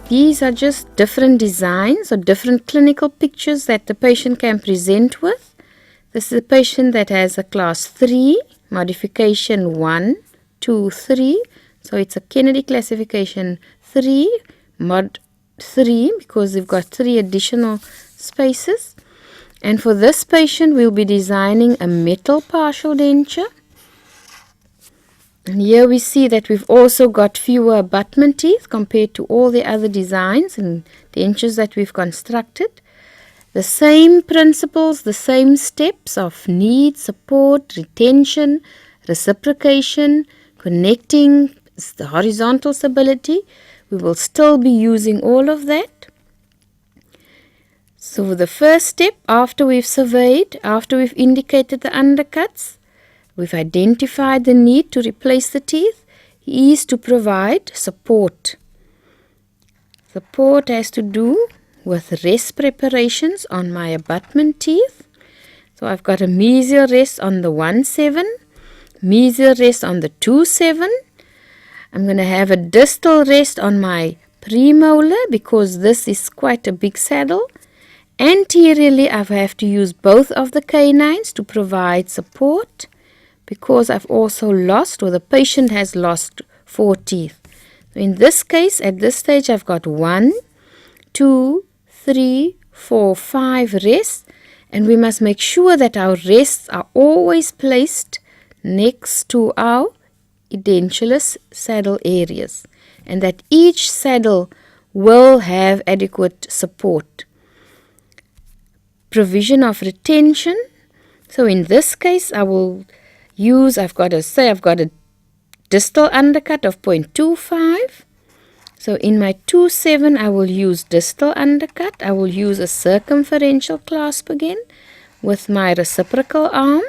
These are just different designs or different clinical pictures that the patient can present with. This is a patient that has a class 3, modification 1, 2, 3. So it's a Kennedy classification 3, mod 3, because we've got 3 additional spaces. And for this patient, we'll be designing a metal partial denture. And here we see that we've also got fewer abutment teeth compared to all the other designs and dentures that we've constructed. The same principles, the same steps of need, support, retention, reciprocation, connecting, the horizontal stability. We will still be using all of that. So the first step, after we've surveyed, after we've indicated the undercuts, we've identified the need to replace the teeth, is to provide support. Support has to do with rest preparations on my abutment teeth. So I've got a mesial rest on the 1-7, mesial rest on the 2-7. I'm going to have a distal rest on my premolar because this is quite a big saddle. Anteriorly, I have to use both of the canines to provide support, because I've also lost, or the patient has lost, 4 teeth. So in this case, at this stage, I've got 1, 2, 3, 4, 5 rests, and we must make sure that our rests are always placed next to our edentulous saddle areas, and that each saddle will have adequate support. Provision of retention. So in this case, I've got a distal undercut of 0.25. So in my 2-7, I will use distal undercut. I will use a circumferential clasp again with my reciprocal arm.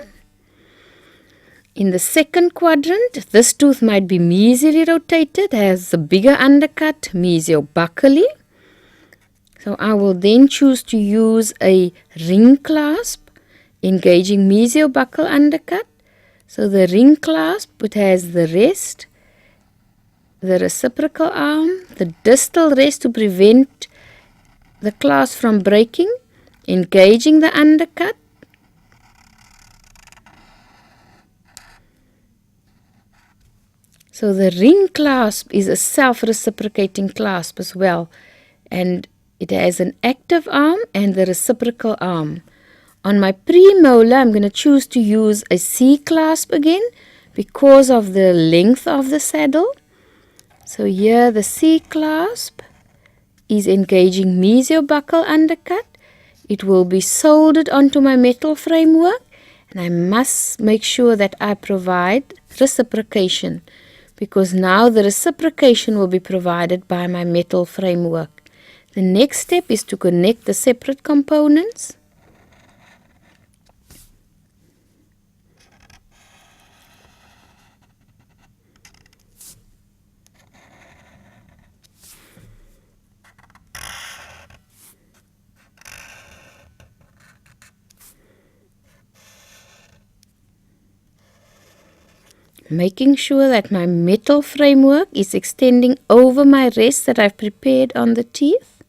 In the second quadrant, this tooth might be mesially rotated, has a bigger undercut, mesiobuccally. So I will then choose to use a ring clasp, engaging mesiobuccal undercut. So the ring clasp, it has the rest, the reciprocal arm, the distal rest to prevent the clasp from breaking, engaging the undercut. So the ring clasp is a self-reciprocating clasp as well, and it has an active arm and the reciprocal arm. On my premolar, I'm going to choose to use a C-clasp again because of the length of the saddle. So here the C-clasp is engaging mesiobuccal undercut. It will be soldered onto my metal framework, and I must make sure that I provide reciprocation, because now the reciprocation will be provided by my metal framework. The next step is to connect the separate components. Making sure that my metal framework is extending over my rest that I've prepared on the teeth.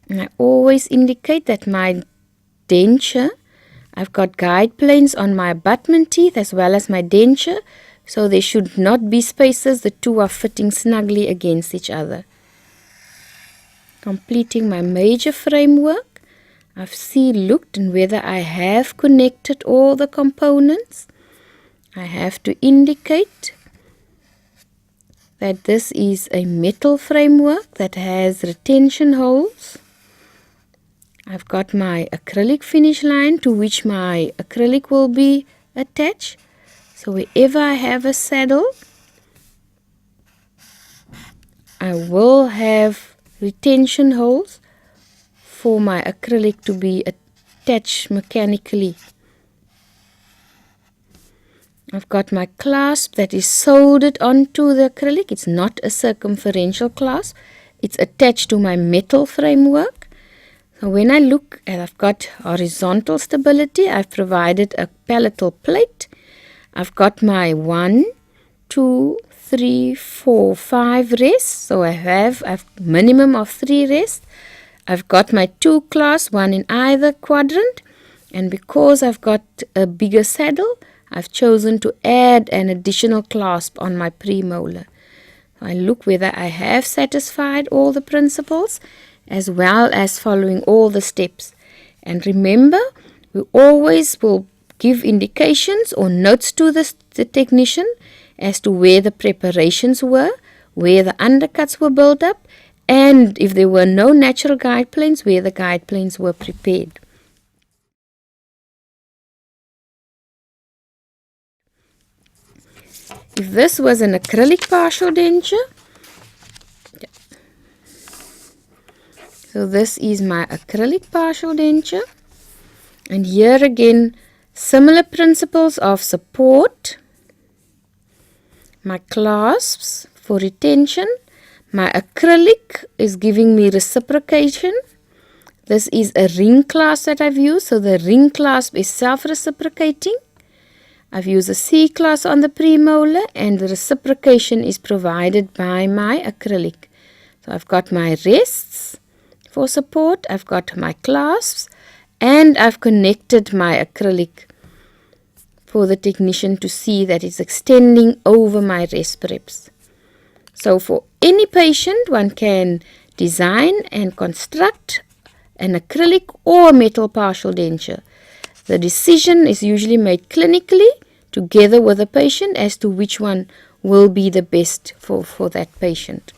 And I always indicate that my denture, I've got guide planes on my abutment teeth as well as my denture, so there should not be spaces. The two are fitting snugly against each other. Completing my major framework. I've looked and whether I have connected all the components. I have to indicate that this is a metal framework that has retention holes. I've got my acrylic finish line to which my acrylic will be attached. So wherever I have a saddle, I will have retention holes for my acrylic to be attached mechanically. I've got my clasp that is soldered onto the acrylic. It's not a circumferential clasp. It's attached to my metal framework. So when I look, and I've got horizontal stability, I've provided a palatal plate. I've got my 1, 2, 3, 4, 5 rests. So I have minimum of 3 rests. I've got my 2 clasps, one in either quadrant. And because I've got a bigger saddle, I've chosen to add an additional clasp on my premolar. I look whether I have satisfied all the principles as well as following all the steps. And remember, we always will give indications or notes to the technician as to where the preparations were, where the undercuts were built up, and if there were no natural guide planes, where the guide planes were prepared. If this was an acrylic partial denture, so this is my acrylic partial denture, and here again similar principles of support, my clasps for retention, my acrylic is giving me reciprocation. This is a ring clasp that I've used, so the ring clasp is self-reciprocating. I've used a C clasp on the premolar, and the reciprocation is provided by my acrylic. So I've got my rests for support, I've got my clasps, and I've connected my acrylic for the technician to see that it's extending over my rest preps. So for any patient, one can design and construct an acrylic or metal partial denture. The decision is usually made clinically together with the patient as to which one will be the best for that patient.